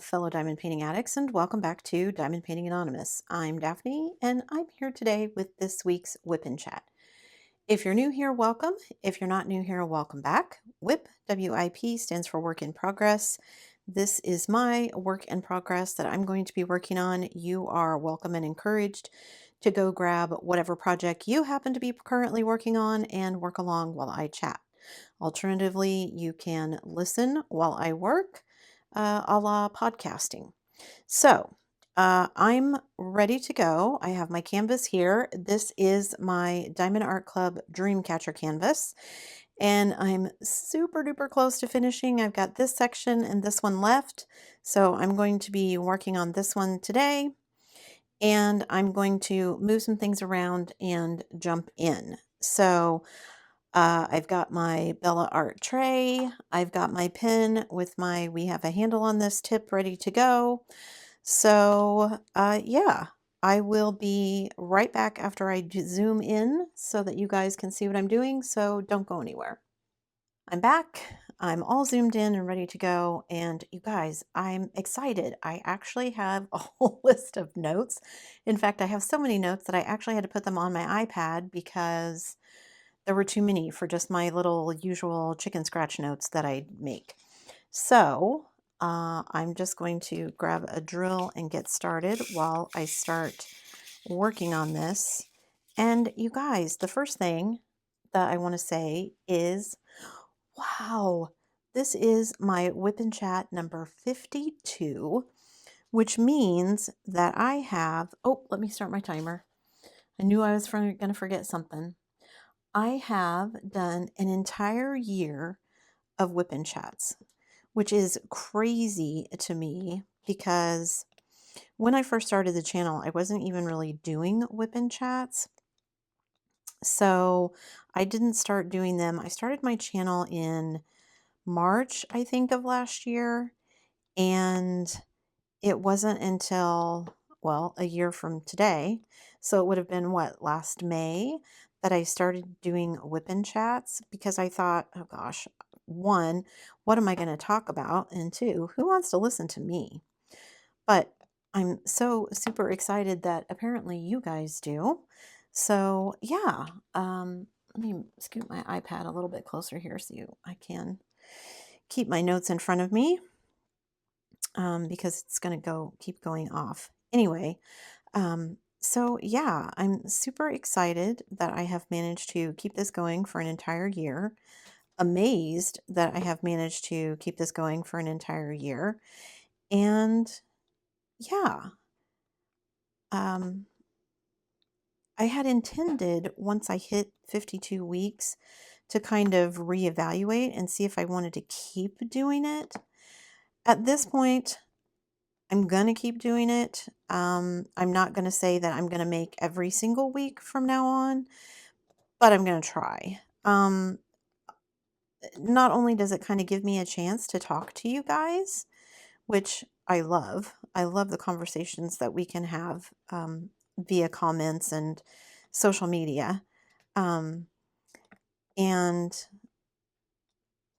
fellow diamond painting addicts, and welcome back to Diamond Painting Anonymous. I'm Daphne, and I'm here today with this week's WIP and Chat. If you're new here, welcome. If you're not new here, welcome back. WIP, W-I-P, stands for Work in Progress. This is my work in progress that I'm going to be working on. You are welcome and encouraged to go grab whatever project you happen to be currently working on and work along while I chat. Alternatively, you can listen while I work, a la podcasting. So, I'm ready to go. I have my canvas here. This is my Diamond Art Club Dreamcatcher canvas, and I'm super duper close to finishing. I've got this section and this one left, so I'm going to be working on this one today, and I'm going to move some things around and jump in. So, I've got my Bella Art tray. I've got my pen with my we have a handle on this tip ready to go. So, yeah, I will be right back after I zoom in so that you guys can see what I'm doing. So don't go anywhere. I'm back. I'm all zoomed in and ready to go. And you guys, I'm excited. I actually have a whole list of notes. In fact, I have so many notes that I actually had to put them on my iPad because there were too many for just my little usual chicken scratch notes that I make. So I'm just going to grab a drill and get started while I start working on this. And you guys, the first thing that I want to say is, wow, this is my WIP and Chat number 52, which means that I have, oh, let me start my timer. I knew I was going to forget something. I have done an entire year of WIP and Chats, which is crazy to me because when I first started the channel, I wasn't even really doing WIP and Chats. So I didn't start doing them. I started my channel in March, I think, of last year. And it wasn't until, well, a year from today. So it would have been what, last May, that I started doing WIP and Chats because I thought, oh gosh, one, what am I going to talk about? And two, who wants to listen to me? But I'm so super excited that apparently you guys do. So yeah, let me scoot my iPad a little bit closer here so I can keep my notes in front of me. Because it's going to keep going off. Anyway, so yeah, I'm super excited that I have managed to keep this going for an entire year. Amazed that I have managed to keep this going for an entire year. And yeah, um, I had intended once I hit 52 weeks to kind of reevaluate and see if I wanted to keep doing it. At this point, I'm going to keep doing it. I'm not going to say that I'm going to make every single week from now on, but I'm going to try. Not only does it kind of give me a chance to talk to you guys, which I love. I love the conversations that we can have via comments and social media. Um, and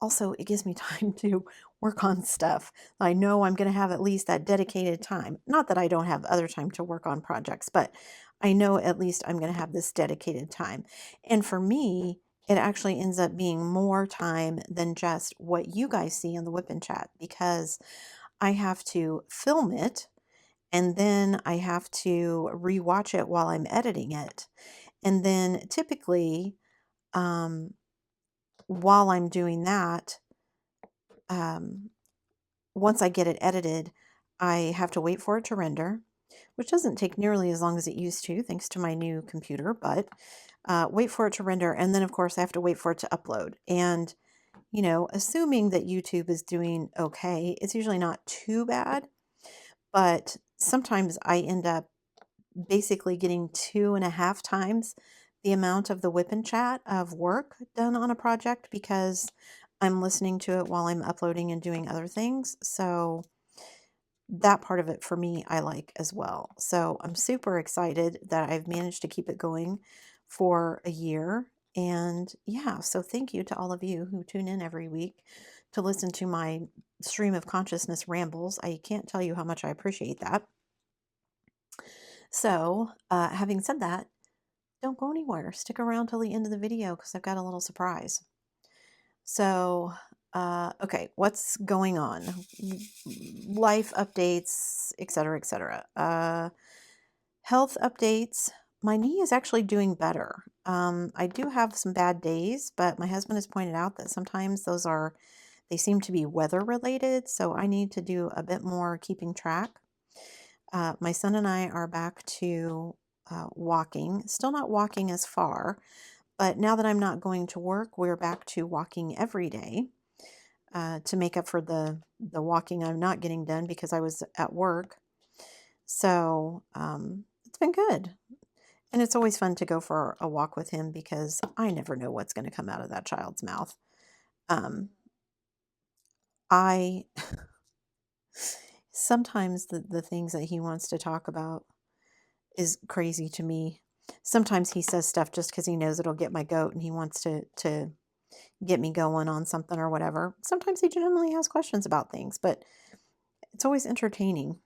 also, it gives me time to work on stuff. I know I'm going to have at least that dedicated time. Not that I don't have other time to work on projects, but I know at least I'm going to have this dedicated time. And for me, it actually ends up being more time than just what you guys see on the WIP and Chat because I have to film it and then I have to rewatch it while I'm editing it. And then typically, um, while I'm doing that, um, once I get it edited, I have to wait for it to render, which doesn't take nearly as long as it used to, thanks to my new computer, but wait for it to render. And then, of course, I have to wait for it to upload. And, you know, assuming that YouTube is doing okay, it's usually not too bad, but sometimes I end up basically getting 2.5 times the amount of the WIP and Chat of work done on a project because I'm listening to it while I'm uploading and doing other things. So that part of it for me, I like as well. So I'm super excited that I've managed to keep it going for a year. And yeah, so thank you to all of you who tune in every week to listen to my stream of consciousness rambles. I can't tell you how much I appreciate that. So, having said that, don't go anywhere. Stick around till the end of the video because I've got a little surprise. So, okay, what's going on? Life updates, etc., etc. Health updates. My knee is actually doing better. I do have some bad days, but my husband has pointed out that sometimes they seem to be weather related. So I need to do a bit more keeping track. My son and I are back to walking, still not walking as far, but now that I'm not going to work, we're back to walking every day to make up for the walking I'm not getting done because I was at work. So it's been good. And it's always fun to go for a walk with him because I never know what's going to come out of that child's mouth. I sometimes the things that he wants to talk about is crazy to me. Sometimes he says stuff just because he knows it'll get my goat and he wants to get me going on something or whatever. Sometimes he genuinely has questions about things, but it's always entertaining.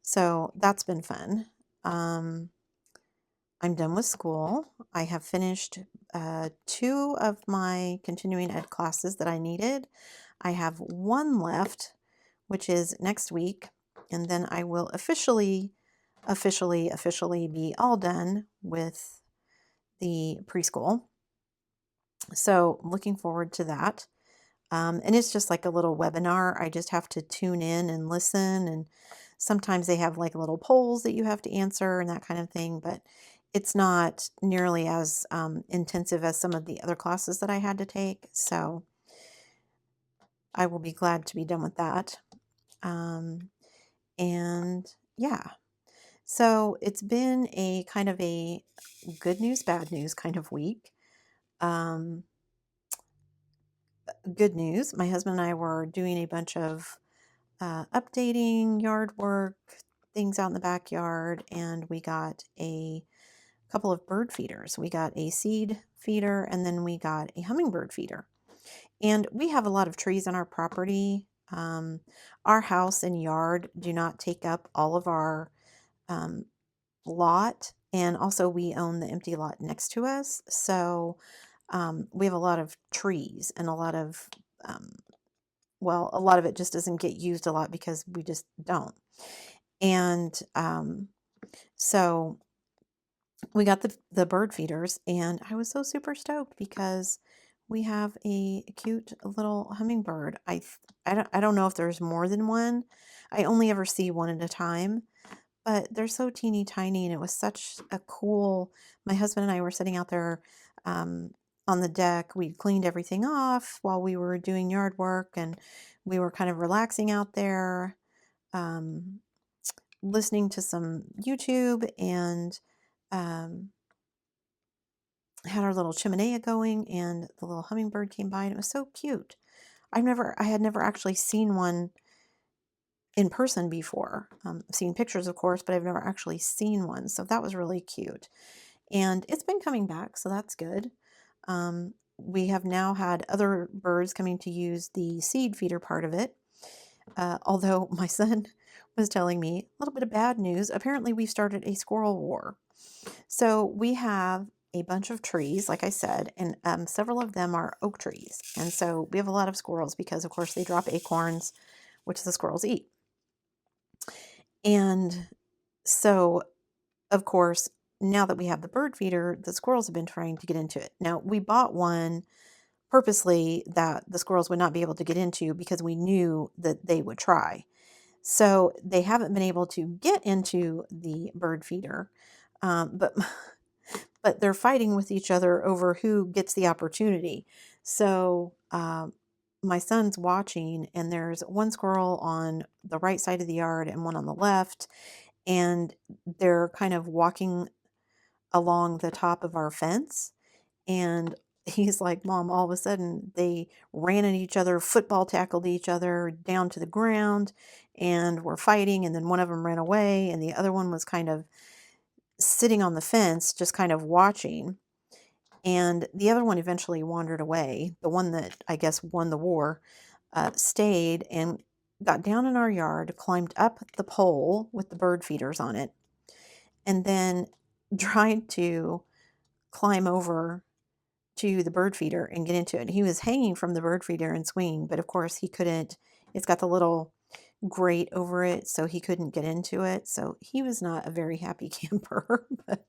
So that's been fun. I'm done with school. I have finished 2 of my continuing ed classes that I needed. I have 1 left, which is next week, and then I will officially be all done with the preschool. So looking forward to that. And it's just like a little webinar. I just have to tune in and listen. And sometimes they have like little polls that you have to answer and that kind of thing. But it's not nearly as intensive as some of the other classes that I had to take. So I will be glad to be done with that. And yeah. So it's been a kind of a good news, bad news kind of week. Good news, my husband and I were doing a bunch of updating yard work, things out in the backyard, and we got a couple of bird feeders. We got a seed feeder and then we got a hummingbird feeder. And we have a lot of trees on our property. Our house and yard do not take up all of our lot, and also we own the empty lot next to us. So we have a lot of trees and a lot of a lot of it just doesn't get used a lot because we just don't. And so we got the bird feeders, and I was so super stoked because we have a cute little hummingbird. I don't know if there's more than one. I only ever see one at a time, but they're so teeny tiny, and it was such a cool. My husband and I were sitting out there on the deck. We'd cleaned everything off while we were doing yard work, and we were kind of relaxing out there, listening to some YouTube, and had our little chimenea going, and the little hummingbird came by, and it was so cute. I had never actually seen one in person before. I've seen pictures, of course, but I've never actually seen one. So that was really cute. And it's been coming back, so that's good. We have now had other birds coming to use the seed feeder part of it. Although my son was telling me a little bit of bad news. Apparently, we've started a squirrel war. So we have a bunch of trees, like I said, and several of them are oak trees. And so we have a lot of squirrels because, of course, they drop acorns, which the squirrels eat. And so, of course, now that we have the bird feeder, the squirrels have been trying to get into it. Now, we bought one purposely that the squirrels would not be able to get into because we knew that they would try. So they haven't been able to get into the bird feeder, but but they're fighting with each other over who gets the opportunity. So my son's watching, and there's one squirrel on the right side of the yard and one on the left, and they're kind of walking along the top of our fence. And he's like, Mom, all of a sudden they ran at each other, football tackled each other down to the ground, and were fighting. And then one of them ran away, and the other one was kind of sitting on the fence, just kind of watching. And the other one eventually wandered away, the one that I guess won the war. stayed and got down in our yard, climbed up the pole with the bird feeders on it, and then tried to climb over to the bird feeder and get into it. He was hanging from the bird feeder and swinging, but of course he couldn't. It's got the little grate over it, so he couldn't get into it. So he was not a very happy camper, but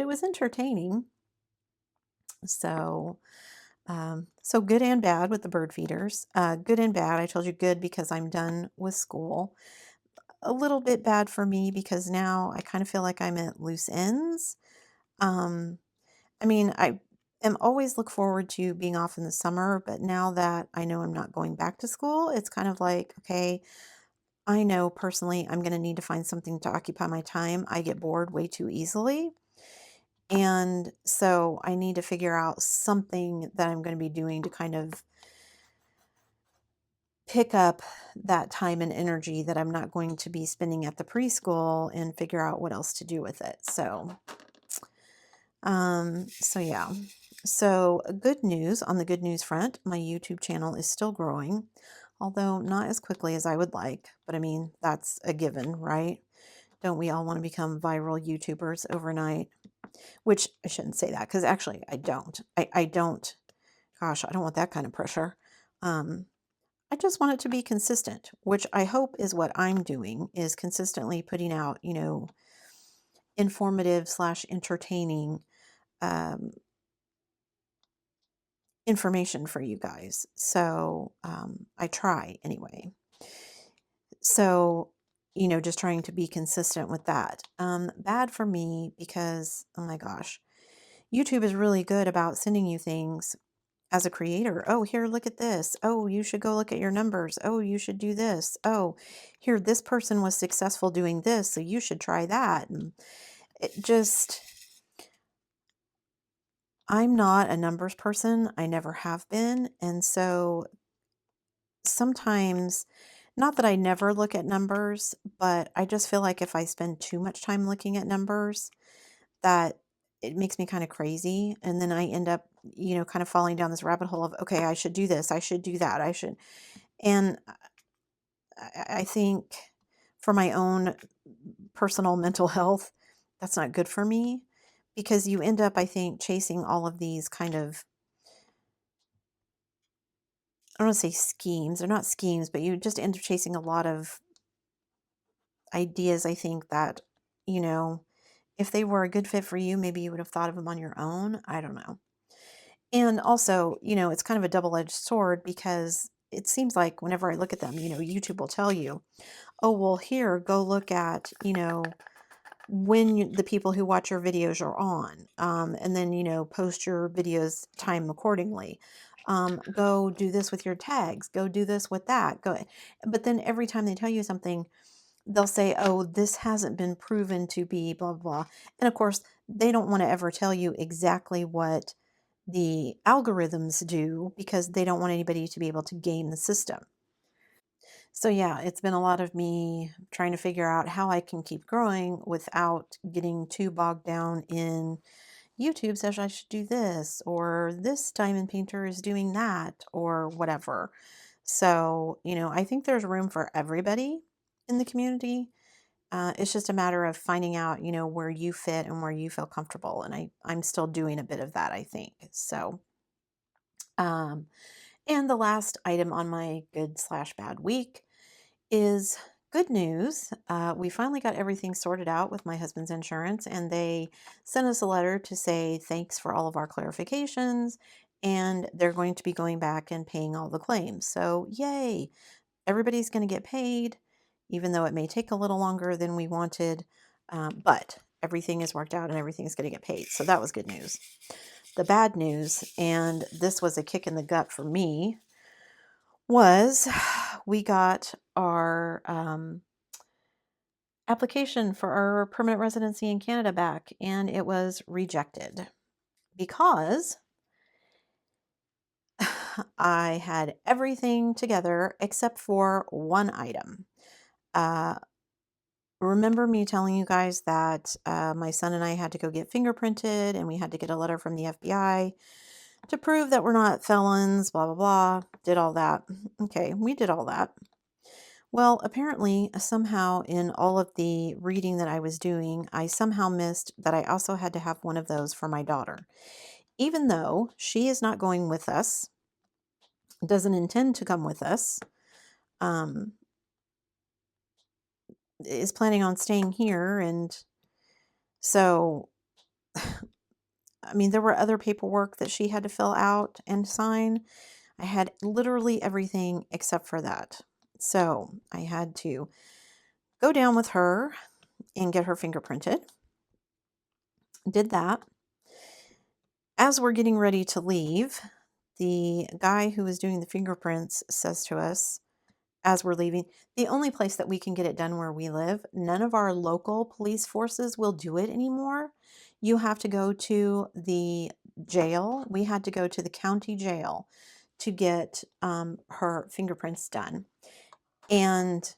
it was entertaining. So, so good and bad with the bird feeders. Good and bad. I told you good because I'm done with school. A little bit bad for me because now I kind of feel like I'm at loose ends. Um, I mean, I am always look forward to being off in the summer, but now that I know I'm not going back to school, it's kind of like, okay, I know personally I'm going to need to find something to occupy my time. I get bored way too easily. And so I need to figure out something that I'm going to be doing to kind of pick up that time and energy that I'm not going to be spending at the preschool and figure out what else to do with it. So yeah. So good news on the good news front, my YouTube channel is still growing, although not as quickly as I would like, but I mean, that's a given, right? Don't we all want to become viral YouTubers overnight? Which I shouldn't say that because actually I don't. I don't, gosh, I don't want that kind of pressure. I just want it to be consistent, which I hope is what I'm doing, is consistently putting out, informative slash entertaining um, information for you guys. So I try anyway. So, just trying to be consistent with that. Bad for me because, oh my gosh, YouTube is really good about sending you things as a creator. Oh, here, look at this. Oh, you should go look at your numbers. Oh, you should do this. Oh, here, this person was successful doing this, so you should try that. And it just, I'm not a numbers person. I never have been. And so sometimes, not that I never look at numbers, but I just feel like if I spend too much time looking at numbers, that it makes me kind of crazy. And then I end up, kind of falling down this rabbit hole of, okay, I should do this. I should do that. I should. And I think for my own personal mental health, that's not good for me because you end up, I think, chasing all of these kind of, I don't want to say schemes. They're not schemes, but you just end up chasing a lot of ideas, I think, that, you know, if they were a good fit for you, maybe you would have thought of them on your own. I don't know. And also, it's kind of a double-edged sword because it seems like whenever I look at them, YouTube will tell you, oh, well, here, go look at, when the people who watch your videos are on, and then, post your videos time accordingly. Go do this with your tags, go do this with that. But then every time they tell you something, they'll say, oh, this hasn't been proven to be blah, blah, blah. And of course, they don't want to ever tell you exactly what the algorithms do because they don't want anybody to be able to game the system. So yeah, it's been a lot of me trying to figure out how I can keep growing without getting too bogged down in YouTube says I should do this, or this diamond painter is doing that, or whatever. So, I think there's room for everybody in the community. It's just a matter of finding out, where you fit and where you feel comfortable. And I'm still doing a bit of that, I think. So, um, and the last item on my good slash bad week is good news. We finally got everything sorted out with my husband's insurance, and they sent us a letter to say thanks for all of our clarifications, and they're going to be going back and paying all the claims. So, yay! Everybody's going to get paid, even though it may take a little longer than we wanted, but everything is worked out and everything is going to get paid. So, that was good news. The bad news, and this was a kick in the gut for me, was we got our application for our permanent residency in Canada back, and it was rejected because I had everything together except for one item. Remember me telling you guys that my son and I had to go get fingerprinted and we had to get a letter from the FBI to prove that we're not felons, blah, blah, blah. Did all that. Okay, we did all that. Well, apparently, somehow in all of the reading that I was doing, I somehow missed that I also had to have one of those for my daughter. Even though she is not going with us, doesn't intend to come with us, um, is planning on staying here. And so, I mean, there were other paperwork that she had to fill out and sign. I had literally everything except for that. So I had to go down with her and get her fingerprinted. Did that. As we're getting ready to leave, the guy who was doing the fingerprints says to us, as we're leaving, the only place that we can get it done where we live, none of our local police forces will do it anymore. You have to go to the jail. We had to go to the county jail to get her fingerprints done. And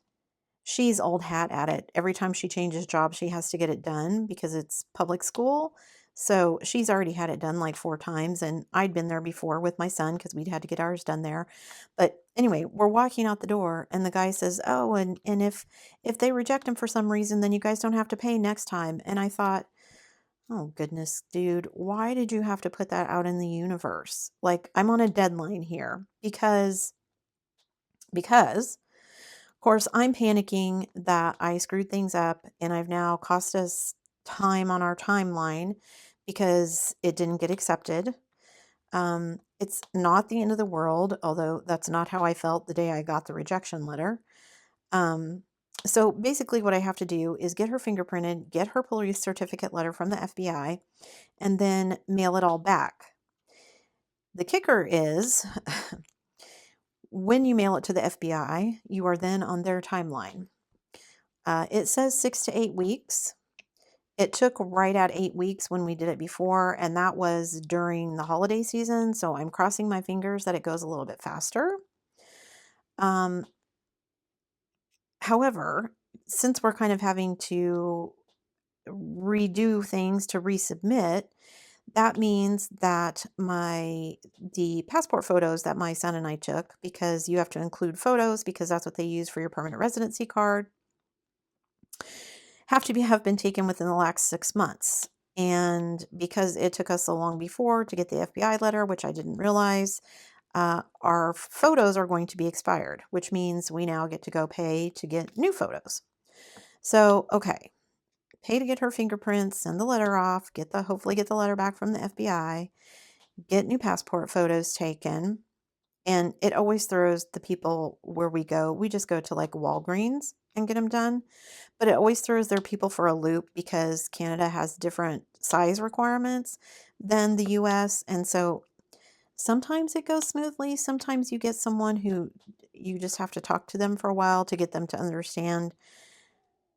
she's old hat at it. Every time she changes jobs, she has to get it done because it's public school. So she's already had it done like 4 times, and I'd been there before with my son because we'd had to get ours done there. But anyway, we're walking out the door, and the guy says, "Oh, and if they reject him for some reason, then you guys don't have to pay next time." And I thought, "Oh goodness, dude, why did you have to put that out in the universe? Like, I'm on a deadline here because." Of course, I'm panicking that I screwed things up and I've now cost us time on our timeline because it didn't get accepted. It's not the end of the world, although that's not how I felt the day I got the rejection letter. Um, so basically, what I have to do is get her fingerprinted, get her police certificate letter from the FBI, and then mail it all back. The kicker is when you mail it to the FBI, you are then on their timeline. It says 6 to 8 weeks. It took right at 8 weeks when we did it before, and that was during the holiday season. So I'm crossing my fingers that it goes a little bit faster. Um, However, since we're kind of having to redo things to resubmit, that means that the passport photos that my son and I took, because you have to include photos because that's what they use for your permanent residency card, have to have been taken within the last 6 months. And because it took us so long before to get the FBI letter, which I didn't realize, our photos are going to be expired, which means we now get to go pay to get new photos. So, okay, pay to get her fingerprints, send the letter off, hopefully get the letter back from the FBI, get new passport photos taken. And it always throws the people where we go. We just go to like Walgreens and get them done. But it always throws their people for a loop because Canada has different size requirements than the US. And so sometimes it goes smoothly. Sometimes you get someone who you just have to talk to them for a while to get them to understand.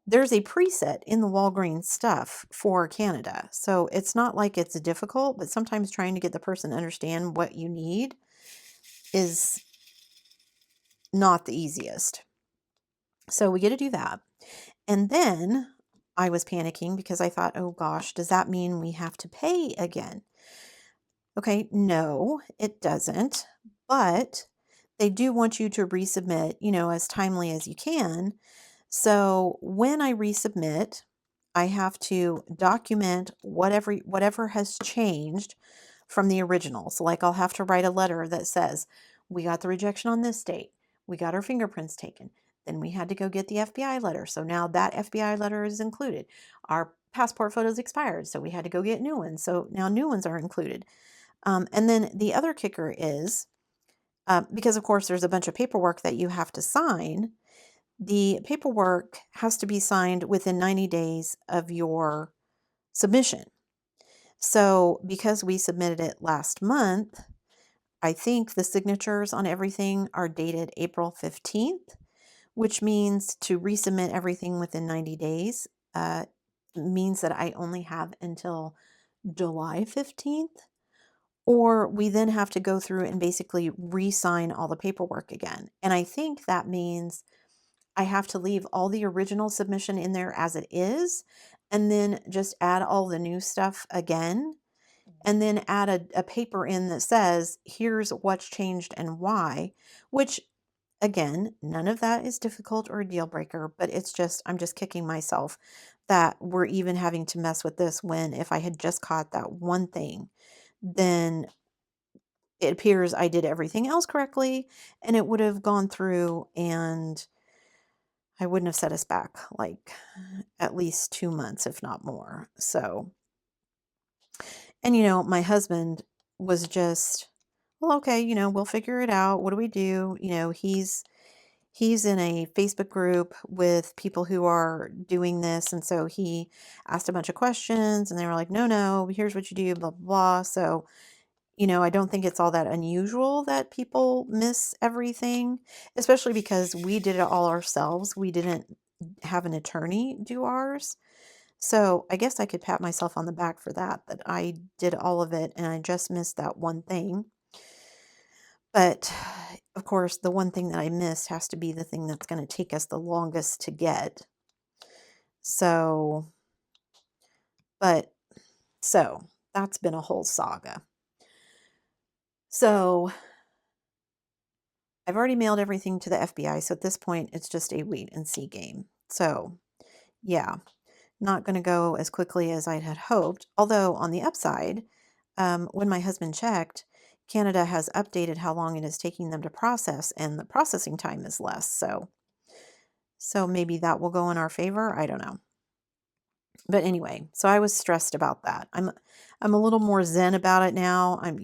There's a preset in the Walgreens stuff for Canada. So it's not like it's difficult, but sometimes trying to get the person to understand what you need is not the easiest. So we get to do that. And then I was panicking because I thought, oh gosh, does that mean we have to pay again? Okay, no, it doesn't. But they do want you to resubmit, as timely as you can. So when I resubmit, I have to document whatever has changed from the original. So like I'll have to write a letter that says, we got the rejection on this date. We got our fingerprints taken. Then we had to go get the FBI letter. So now that FBI letter is included. Our passport photos expired. So we had to go get new ones. So now new ones are included. And then the other kicker is, because of course there's a bunch of paperwork that you have to sign, the paperwork has to be signed within 90 days of your submission. So because we submitted it last month, I think the signatures on everything are dated April 15th, which means to resubmit everything within 90 days means that I only have until July 15th, or we then have to go through and basically re-sign all the paperwork again. And I think that means I have to leave all the original submission in there as it is, and then just add all the new stuff again. and then add a paper in that says, here's what's changed and why, which again, none of that is difficult or a deal breaker, but it's just, I'm just kicking myself that we're even having to mess with this when if I had just caught that one thing, then it appears I did everything else correctly and it would have gone through and I wouldn't have set us back like at least 2 months, if not more. So, and my husband was just, well, okay, we'll figure it out. What do we do? He's in a Facebook group with people who are doing this. And so he asked a bunch of questions and they were like, no, no, here's what you do, blah, blah, blah. So, I don't think it's all that unusual that people miss everything, especially because we did it all ourselves. We didn't have an attorney do ours. So I guess I could pat myself on the back for that I did all of it and I just missed that one thing. But of course, the one thing that I missed has to be the thing that's going to take us the longest to get. So, but so that's been a whole saga. So I've already mailed everything to the FBI. So at this point, it's just a wait and see game. So yeah, not going to go as quickly as I had hoped. Although on the upside, when my husband checked, Canada has updated how long it is taking them to process, and the processing time is less. So maybe that will go in our favor. I don't know. But anyway, so I was stressed about that. I'm a little more zen about it now. I'm,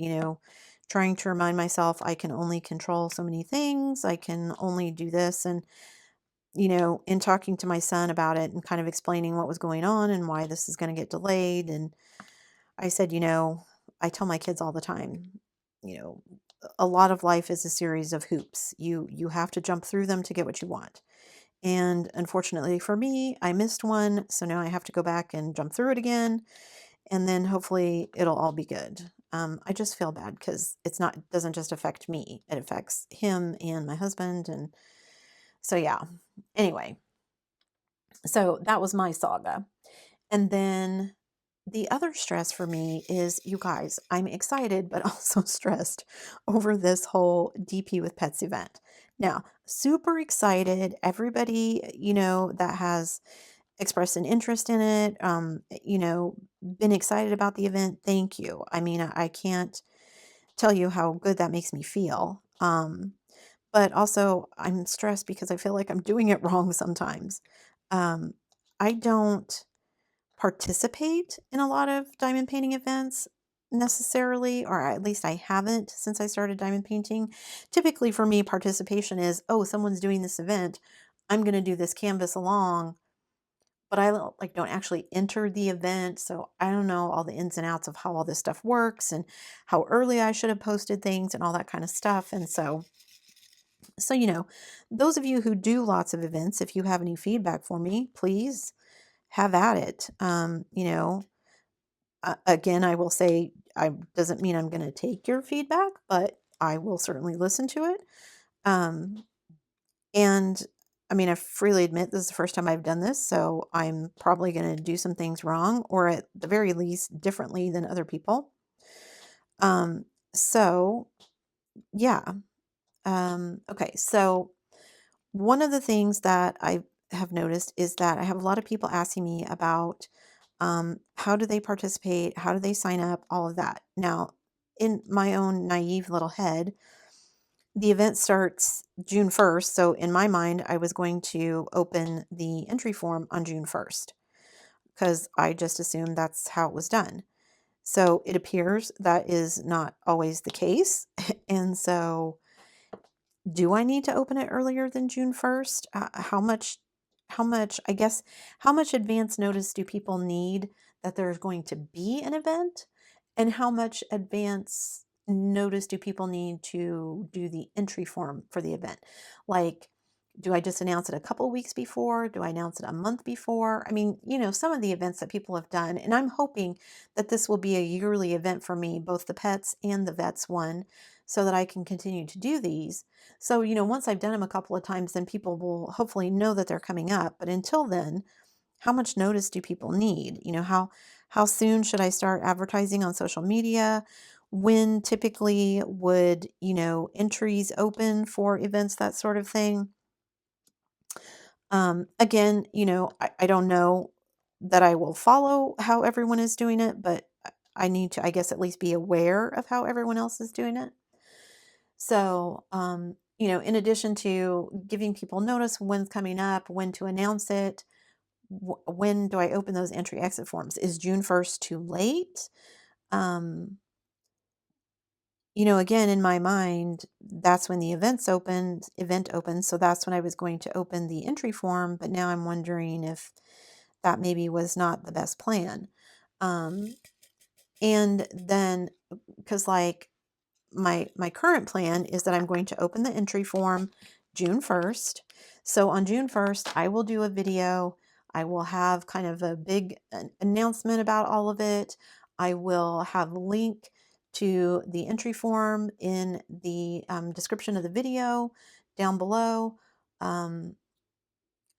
trying to remind myself I can only control so many things. I can only do this. And, in talking to my son about it and kind of explaining what was going on and why this is going to get delayed. And I said, I tell my kids all the time, you know, a lot of life is a series of hoops. You have to jump through them to get what you want. And unfortunately for me, I missed one, so now I have to go back and jump through it again, and then hopefully it'll all be good. I just feel bad because it doesn't just affect me; it affects him and my husband, and so yeah. Anyway, so that was my saga, and then the other stress for me is, you guys, I'm excited but also stressed over this whole DP with Pets event. Now, super excited. Everybody, that has expressed an interest in it, been excited about the event. Thank you. I mean, I can't tell you how good that makes me feel. But also, I'm stressed because I feel like I'm doing it wrong sometimes. Um, I don't participate in a lot of diamond painting events necessarily, or at least I haven't since I started diamond painting. Typically for me, participation is, oh, someone's doing this event, I'm going to do this canvas along, but I don't actually enter the event, so I don't know all the ins and outs of how all this stuff works and how early I should have posted things and all that kind of stuff. And so those of you who do lots of events, if you have any feedback for me, please have at it. Again, I will say, I doesn't mean I'm going to take your feedback, but I will certainly listen to it. And I mean, I freely admit this is the first time I've done this, so I'm probably going to do some things wrong, or at the very least differently than other people. So yeah. Okay. So one of the things that I have noticed is that I have a lot of people asking me about how do they participate? How do they sign up? All of that. Now, in my own naive little head, the event starts June 1st. So in my mind, I was going to open the entry form on June 1st because I just assumed that's how it was done. So it appears that is not always the case. And so do I need to open it earlier than June 1st? I guess, how much advance notice do people need that there's going to be an event? And how much advance notice do people need to do the entry form for the event? Like, do I just announce it a couple weeks before? Do I announce it a month before? I mean, some of the events that people have done, and I'm hoping that this will be a yearly event for me, both the pets and the vets one, so that I can continue to do these. So, once I've done them a couple of times, then people will hopefully know that they're coming up. But until then, how much notice do people need? How soon should I start advertising on social media? When typically would, entries open for events, that sort of thing? Again, I don't know that I will follow how everyone is doing it, but I need to, I guess, at least be aware of how everyone else is doing it. So, in addition to giving people notice when's coming up, when to announce it, when do I open those entry exit forms? Is June 1st too late? Um, again, in my mind, that's when the event opens. So that's when I was going to open the entry form. But now I'm wondering if that maybe was not the best plan. Um, and then, because like my current plan is that I'm going to open the entry form June 1st. So on June 1st, I will do a video. I will have kind of a big announcement about all of it. I will have a link to the entry form in the description of the video down below. Um,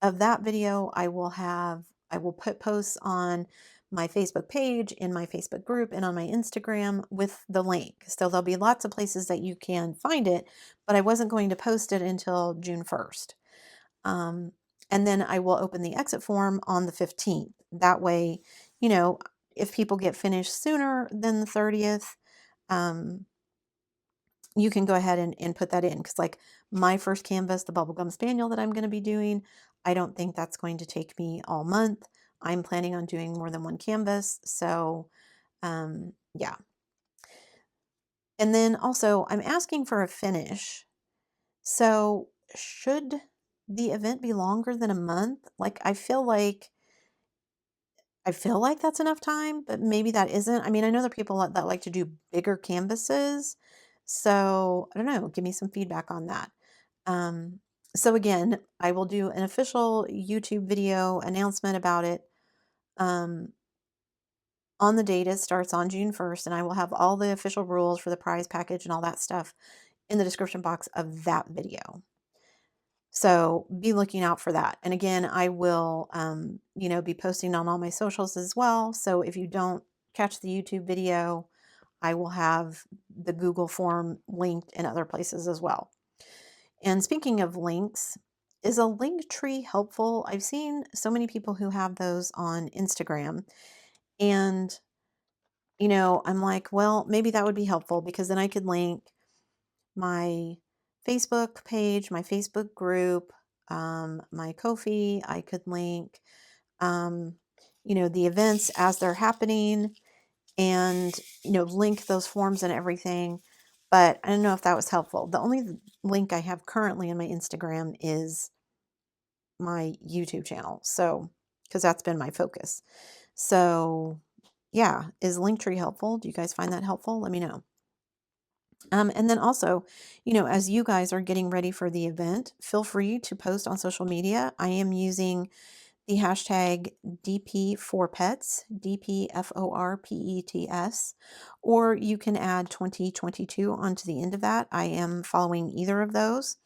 of that video, I will put posts on my Facebook page, in my Facebook group, and on my Instagram with the link. So there'll be lots of places that you can find it, but I wasn't going to post it until June 1st. Um, and then I will open the exit form on the 15th. That way, you know, if people get finished sooner than the 30th, um, you can go ahead and put that in, because like my first canvas, the bubblegum spaniel that I'm going to be doing, I don't think that's going to take me all month. I'm planning on doing more than one canvas. So yeah. And then also I'm asking for a finish. So should the event be longer than a month? Like I feel like that's enough time, but maybe that isn't. I mean, I know there are people that like to do bigger canvases. So I don't know. Give me some feedback on that. Um, so again, I will do an official YouTube video announcement about it um, on the date. It starts on June 1st, and I will have all the official rules for the prize package and all that stuff in the description box of that video. So be looking out for that. And again, I will, be posting on all my socials as well. So if you don't catch the YouTube video, I will have the Google form linked in other places as well. And speaking of links, is a link tree helpful? I've seen so many people who have those on Instagram. And, I'm like, well, maybe that would be helpful, because then I could link my Facebook page, my Facebook group, my Ko-fi. I could link, the events as they're happening, and, link those forms and everything. But I don't know if that was helpful. The only link I have currently in my Instagram is my YouTube channel. So, because that's been my focus. So, yeah, is Linktree helpful? Do you guys find that helpful? Let me know. And then also, as you guys are getting ready for the event, feel free to post on social media. I am using the hashtag DP4Pets, DPFORPETS, or you can add 2022 onto the end of that. I am following either of those.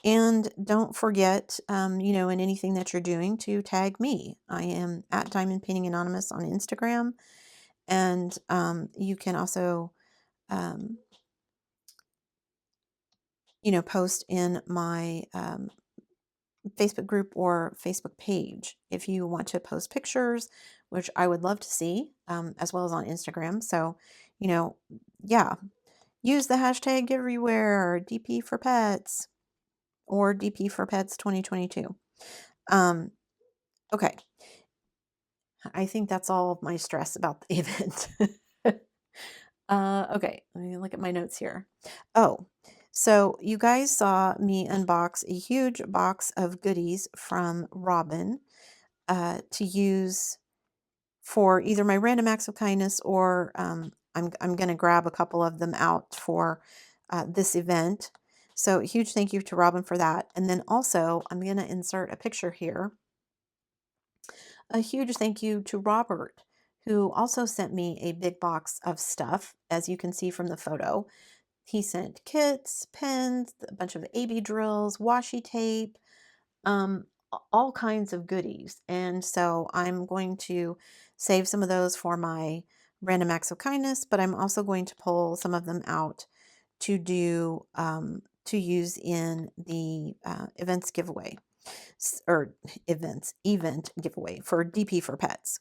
And don't forget, in anything that you're doing, to tag me. I am at Diamond Painting Anonymous on Instagram. And you can also, um, post in my Facebook group or Facebook page if you want to post pictures, which I would love to see, as well as on Instagram. So, yeah, use the hashtag everywhere, DP for Pets or DP for Pets 2022. Okay. I think that's all of my stress about the event. Okay, let me look at my notes here. Oh, so you guys saw me unbox a huge box of goodies from Robin to use for either my random acts of kindness, or I'm going to grab a couple of them out for this event. So a huge thank you to Robin for that. And then also I'm going to insert a picture here. A huge thank you to Robert, who also sent me a big box of stuff, as you can see from the photo. He sent kits, pens, a bunch of AB drills, washi tape, all kinds of goodies. And so I'm going to save some of those for my random acts of kindness, but I'm also going to pull some of them out to do to use in the events giveaway or event giveaway for DP for Pets.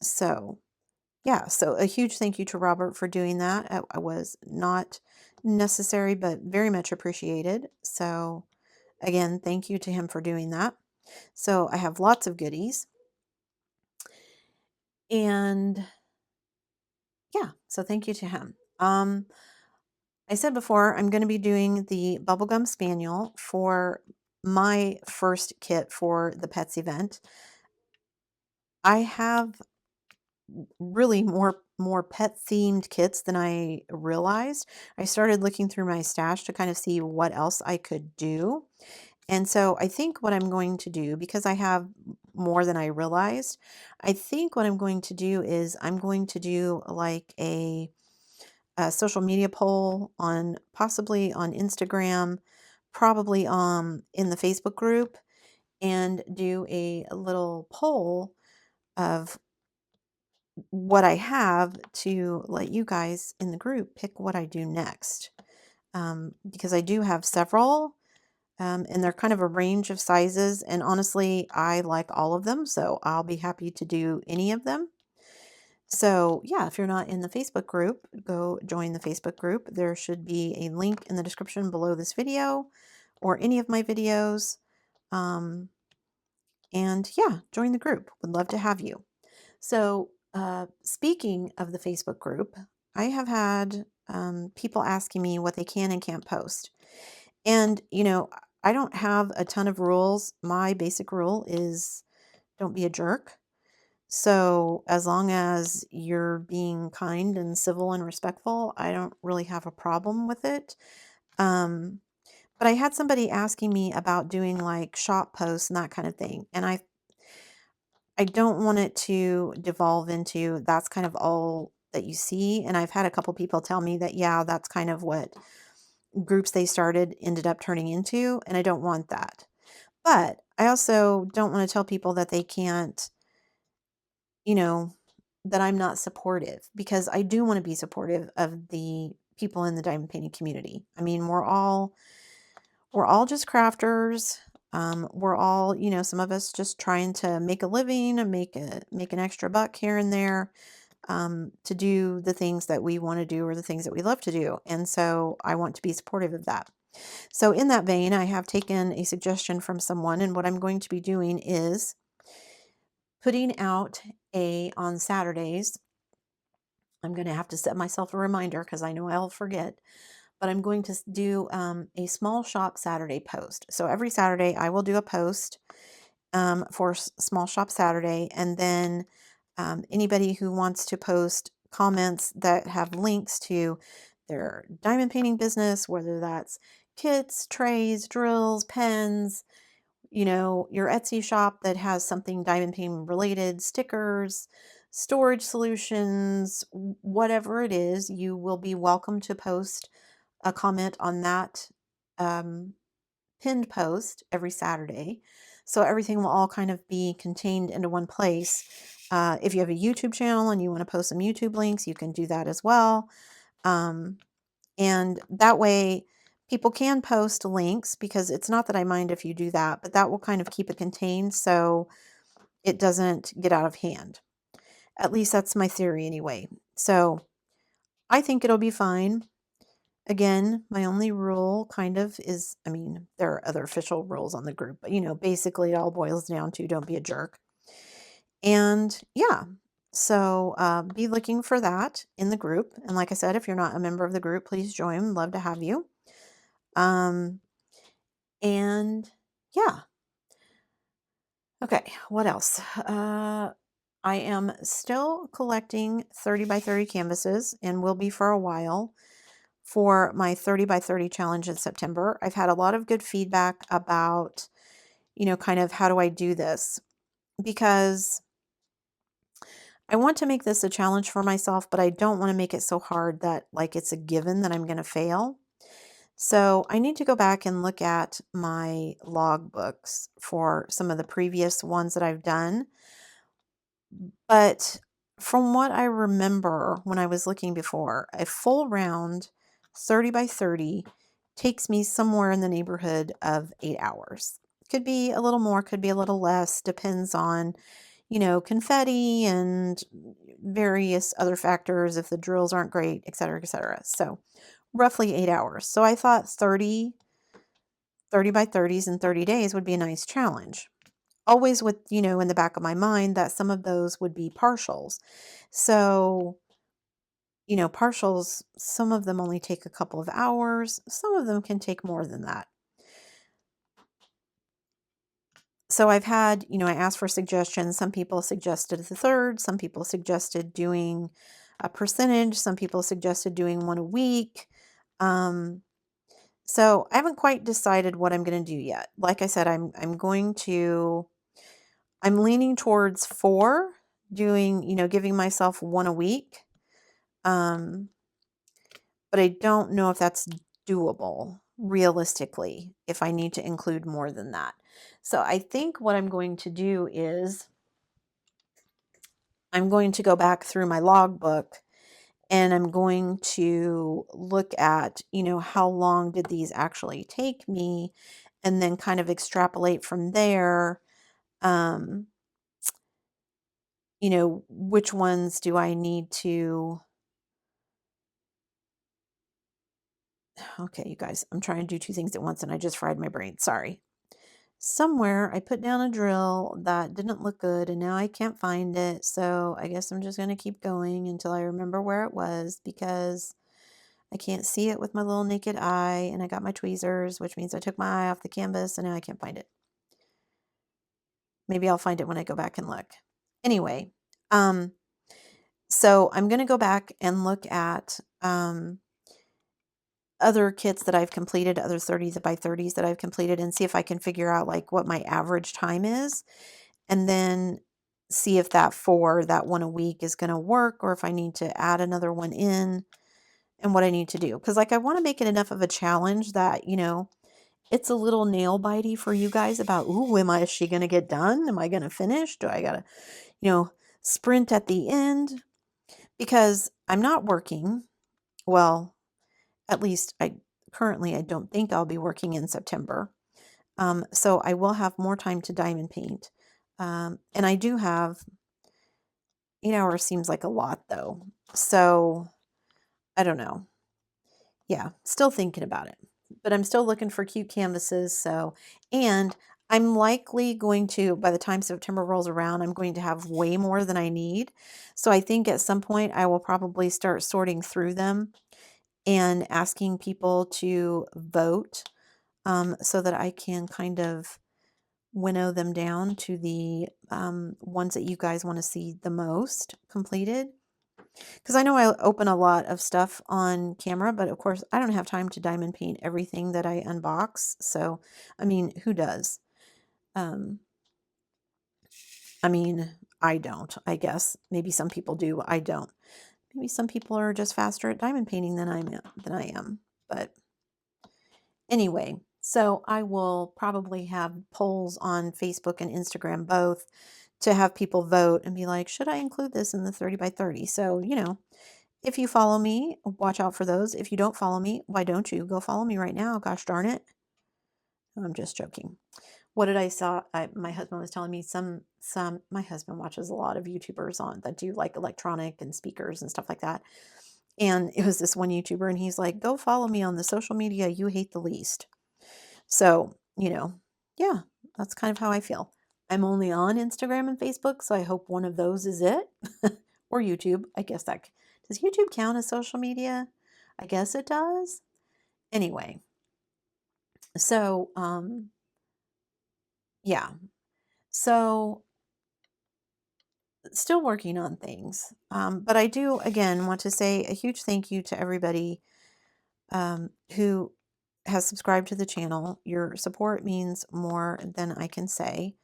So yeah, so a huge thank you to Robert for doing that. I was not necessary, but very much appreciated. So again, thank you to him for doing that. So I have lots of goodies. And yeah, so thank you to him. I said before, I'm going to be doing the Bubblegum Spaniel for my first kit for the Pets event. I have really more pet themed kits than I realized. I started looking through my stash to kind of see what else I could do. And so I think what I'm going to do, because I have more than I realized, I think what I'm going to do is I'm going to do like a social media poll on possibly on Instagram, probably in the Facebook group, and do a little poll of what I have to let you guys in the group pick what I do next. Because I do have several, and they're kind of a range of sizes. And honestly, I like all of them, so I'll be happy to do any of them. So yeah, if you're not in the Facebook group, go join the Facebook group. There should be a link in the description below this video or any of my videos. Um, and yeah, join the group. Would love to have you. So speaking of the Facebook group, I have had people asking me what they can and can't post. And, I don't have a ton of rules. My basic rule is don't be a jerk. So as long as you're being kind and civil and respectful, I don't really have a problem with it. Um, but I had somebody asking me about doing like shop posts and that kind of thing. And I don't want it to devolve into that's kind of all that you see. And I've had a couple people tell me that, yeah, that's kind of what groups they started ended up turning into. And I don't want that. But I also don't want to tell people that they can't, you know, that I'm not supportive, because I do want to be supportive of the people in the diamond painting community. I mean, we're all just crafters. We're all, some of us just trying to make a living and make an extra buck here and there, to do the things that we want to do or the things that we love to do. And so I want to be supportive of that. So in that vein, I have taken a suggestion from someone, and what I'm going to be doing is putting out on Saturdays. I'm going to have to set myself a reminder because I know I'll forget, but I'm going to do a small shop Saturday post. So every Saturday I will do a post for Small Shop Saturday, and then anybody who wants to post comments that have links to their diamond painting business, whether that's kits, trays, drills, pens, your Etsy shop that has something diamond painting related, stickers, storage solutions, whatever it is, you will be welcome to post a comment on that um, pinned post every Saturday. So everything will all kind of be contained into one place. If you have a YouTube channel and you want to post some YouTube links, you can do that as well. And that way people can post links, because it's not that I mind if you do that, but that will kind of keep it contained so it doesn't get out of hand. At least that's my theory anyway. So I think it'll be fine. Again, my only rule kind of is, I mean, there are other official rules on the group, but basically it all boils down to don't be a jerk. And yeah, so be looking for that in the group. And like I said, if you're not a member of the group, please join. Love to have you. Um, and yeah. Okay, what else? I am still collecting 30 by 30 canvases and will be for a while for my 30 by 30 challenge in September. I've had a lot of good feedback about, kind of how do I do this? Because I want to make this a challenge for myself, but I don't want to make it so hard that like it's a given that I'm going to fail. So I need to go back and look at my log books for some of the previous ones that I've done. But from what I remember when I was looking before, a full round 30 by 30 takes me somewhere in the neighborhood of 8 hours. Could be a little more, could be a little less, depends on, confetti and various other factors if the drills aren't great, et cetera, et cetera. So roughly 8 hours. So I thought 30 by 30s in 30 days would be a nice challenge. Always with, in the back of my mind that some of those would be partials. So, partials, some of them only take a couple of hours. Some of them can take more than that. So I've had, I asked for suggestions. Some people suggested the third. Some people suggested doing a percentage. Some people suggested doing one a week. So I haven't quite decided what I'm going to do yet. Like I said, I'm leaning towards 4, doing, giving myself one a week. But I don't know if that's doable realistically, if I need to include more than that. So I think what I'm going to do is I'm going to go back through my logbook and I'm going to look at, how long did these actually take me, and then kind of extrapolate from there. Um, which ones do I need to... Okay, you guys, I'm trying to do 2 things at once and I just fried my brain. Sorry. Somewhere I put down a drill that didn't look good and now I can't find it. So I guess I'm just going to keep going until I remember where it was, because I can't see it with my little naked eye, and I got my tweezers, which means I took my eye off the canvas and now I can't find it. Maybe I'll find it when I go back and look. Anyway, so I'm going to go back and look at other kits that I've completed, other 30 by 30s that I've completed, and see if I can figure out like what my average time is, and then see if that one a week is going to work, or if I need to add another one in, and what I need to do. Because like I want to make it enough of a challenge that, it's a little nail bitey for you guys about, ooh, is she going to get done? Am I going to finish? Do I got to, sprint at the end? Because I'm not working. Well, at least I don't think I'll be working in September. So I will have more time to diamond paint. And I do have 8 hours, seems like a lot though. So I don't know. Yeah, still thinking about it, but I'm still looking for cute canvases. So, and I'm likely going to, by the time September rolls around, I'm going to have way more than I need. So I think at some point I will probably start sorting through them and asking people to vote, so that I can kind of winnow them down to the ones that you guys want to see the most completed. Because I know I open a lot of stuff on camera, but of course I don't have time to diamond paint everything that I unbox. So, I mean, who does? Um, I mean, I don't, I guess. Maybe some people do. I don't. Maybe some people are just faster at diamond painting than I am. But anyway, so I will probably have polls on Facebook and Instagram both, to have people vote and be like, should I include this in the 30 by 30? So, if you follow me, watch out for those. If you don't follow me, why don't you? Go follow me right now. Gosh darn it. I'm just joking. What did I saw? My husband was telling me my husband watches a lot of YouTubers on that do like electronic and speakers and stuff like that. And it was this one YouTuber, and he's like, go follow me on the social media you hate the least. So, yeah, that's kind of how I feel. I'm only on Instagram and Facebook, so I hope one of those is it. Or YouTube. I guess does YouTube count as social media? I guess it does. Anyway, so yeah. So still working on things. But I do again want to say a huge thank you to everybody who has subscribed to the channel. Your support means more than I can say.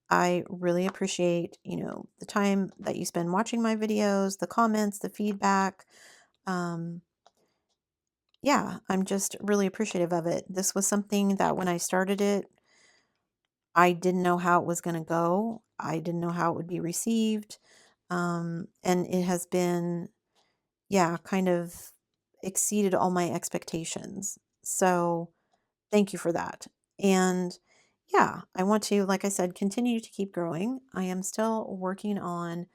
I really appreciate, the time that you spend watching my videos, the comments, the feedback. yeah, I'm just really appreciative of it. This was something that when I started it, I didn't know how it was going to go. I didn't know how it would be received. And it has been, yeah, kind of exceeded all my expectations. So thank you for that. And yeah, I want to, like I said, continue to keep growing. I am still working on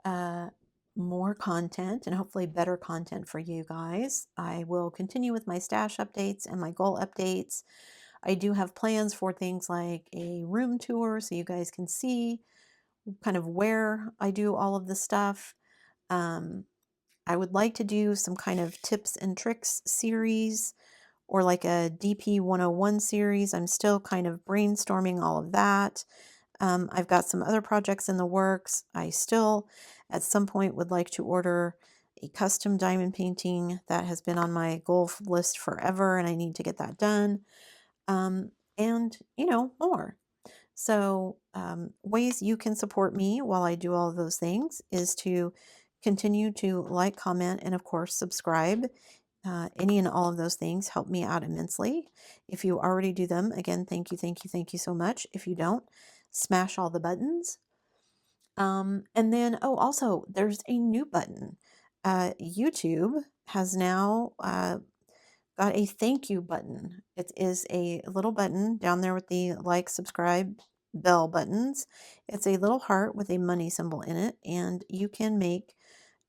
uh, more content and hopefully better content for you guys. I will continue with my stash updates and my goal updates. I do have plans for things like a room tour so you guys can see kind of where I do all of the stuff. Um, I would like to do some kind of tips and tricks series or like a DP 101 series. I'm still kind of brainstorming all of that. I've got some other projects in the works. I still, at some point, would like to order a custom diamond painting that has been on my goal list forever, and I need to get that done. And, more. So, ways you can support me while I do all of those things is to continue to like, comment, and of course, subscribe. Any and all of those things help me out immensely. If you already do them, again, thank you, thank you, thank you so much. If you don't, smash all the buttons. And then, oh, also, there's a new button. YouTube has now got a thank you button. It is a little button down there with the like, subscribe, bell buttons. It's a little heart with a money symbol in it, and you can make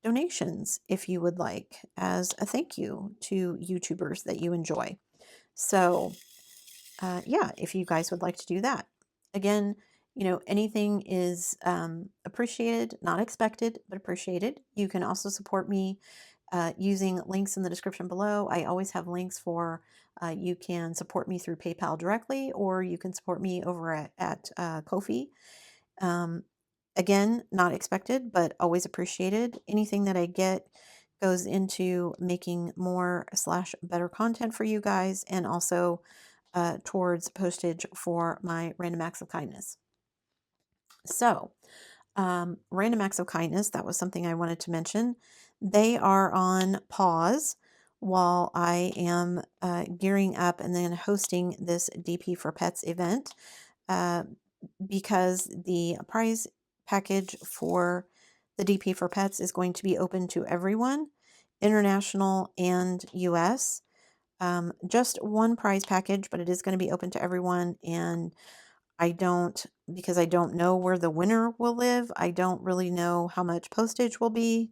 donations if you would like as a thank you to YouTubers that you enjoy. So, yeah, if you guys would like to do that. Again, anything is appreciated, not expected, but appreciated. You can also support me using links in the description below. I always have links for you can support me through PayPal directly, or you can support me over at Ko-fi. Again, not expected, but always appreciated. Anything that I get goes into making more / better content for you guys, and also towards postage for my random acts of kindness. So, random acts of kindness, that was something I wanted to mention. They are on pause while I am gearing up and then hosting this DP for Pets event. Uh, because the prize package for the DP for Pets is going to be open to everyone, international and US. Just one prize package, but it is going to be open to everyone. And because I don't know where the winner will live, I don't really know how much postage will be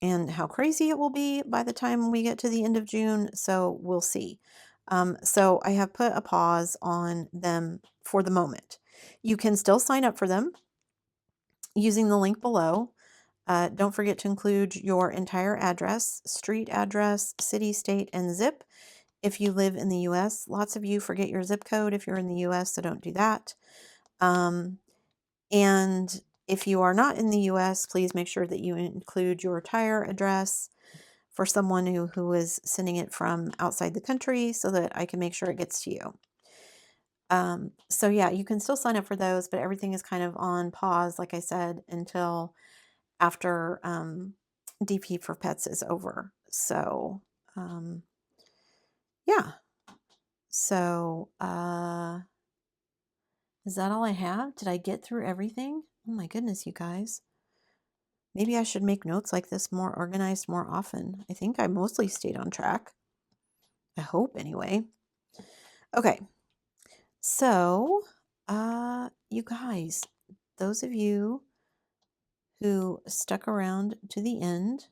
and how crazy it will be by the time we get to the end of June. So we'll see. So I have put a pause on them for the moment. You can still sign up for them using the link below. Don't forget to include your entire address, street address, city, state, and zip. If you live in the US, lots of you forget your zip code if you're in the US, so don't do that. And if you are not in the US, please make sure that you include your entire address for someone who is sending it from outside the country so that I can make sure it gets to you. So yeah, you can still sign up for those, but everything is kind of on pause, like I said, until after DP for Pets is over. So yeah. So is that all I have? Did I get through everything? Oh my goodness, you guys. Maybe I should make notes like this more organized more often. I think I mostly stayed on track. I hope anyway. Okay. So, you guys, those of you who stuck around to the end,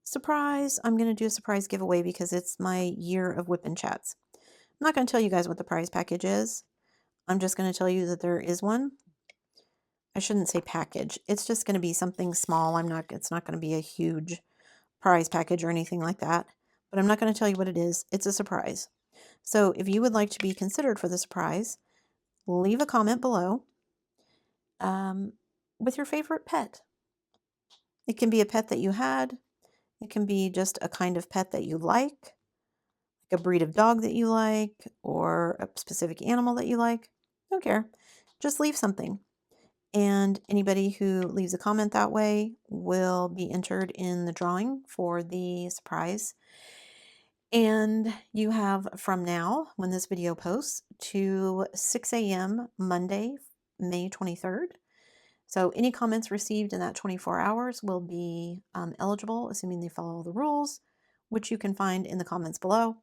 surprise, I'm going to do a surprise giveaway because it's my year of WIP and Chats. I'm not going to tell you guys what the prize package is. I'm just going to tell you that there is one. I shouldn't say package. It's just going to be something small. It's not going to be a huge prize package or anything like that. But I'm not going to tell you what it is. It's a surprise. So if you would like to be considered for the surprise, leave a comment below with your favorite pet. It can be a pet that you had. It can be just a kind of pet that you like a breed of dog that you like, or a specific animal that you like. Don't care. Just leave something. And anybody who leaves a comment that way will be entered in the drawing for the surprise. And you have from now, when this video posts, to 6 a.m. Monday, May 23rd. So any comments received in that 24 hours will be eligible, assuming they follow all the rules, which you can find in the comments below.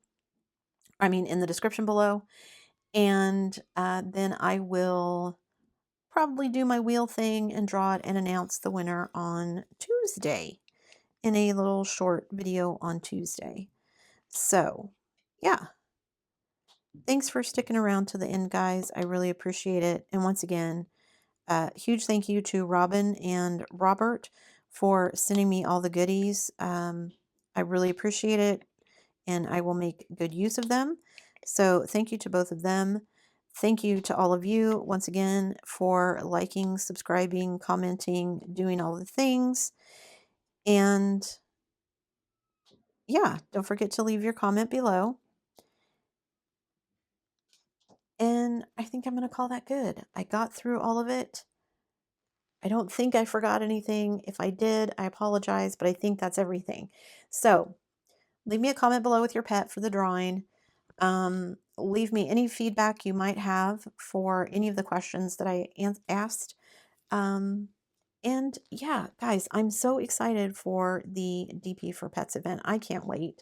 I mean, in the description below. And then I will probably do my wheel thing and draw it and announce the winner on Tuesday in a little short video on Tuesday. So, yeah. Thanks for sticking around to the end, guys. I really appreciate it. And once again, huge thank you to Robin and Robert for sending me all the goodies. I really appreciate it, and I will make good use of them. So thank you to both of them. Thank you to all of you once again for liking, subscribing, commenting, doing all the things. And yeah, don't forget to leave your comment below. And I think I'm going to call that good. I got through all of it. I don't think I forgot anything. If I did, I apologize, but I think that's everything. So leave me a comment below with your pet for the drawing. Leave me any feedback you might have for any of the questions that I asked. And yeah, guys, I'm so excited for the DP for Pets event. I can't wait.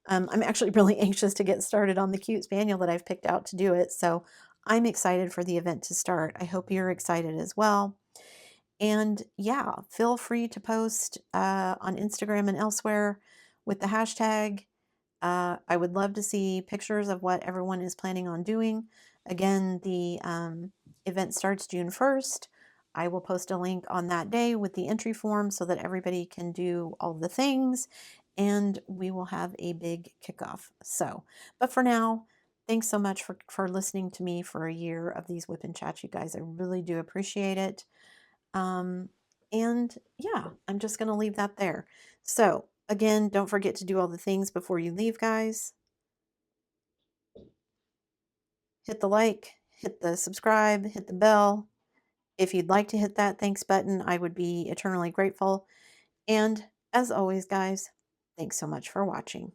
I'm actually really anxious to get started on the cute spaniel that I've picked out to do it. So I'm excited for the event to start. I hope you're excited as well. And yeah, feel free to post on Instagram and elsewhere with the hashtag. I would love to see pictures of what everyone is planning on doing. Again, the event starts June 1st. I will post a link on that day with the entry form so that everybody can do all the things, and we will have a big kickoff. So, but for now, thanks so much for listening to me for a year of these WIP and Chats, you guys. I really do appreciate it. And yeah, I'm just going to leave that there. So again, don't forget to do all the things before you leave, guys. Hit the like, hit the subscribe, hit the bell. If you'd like to hit that thanks button, I would be eternally grateful. And as always, guys, thanks so much for watching.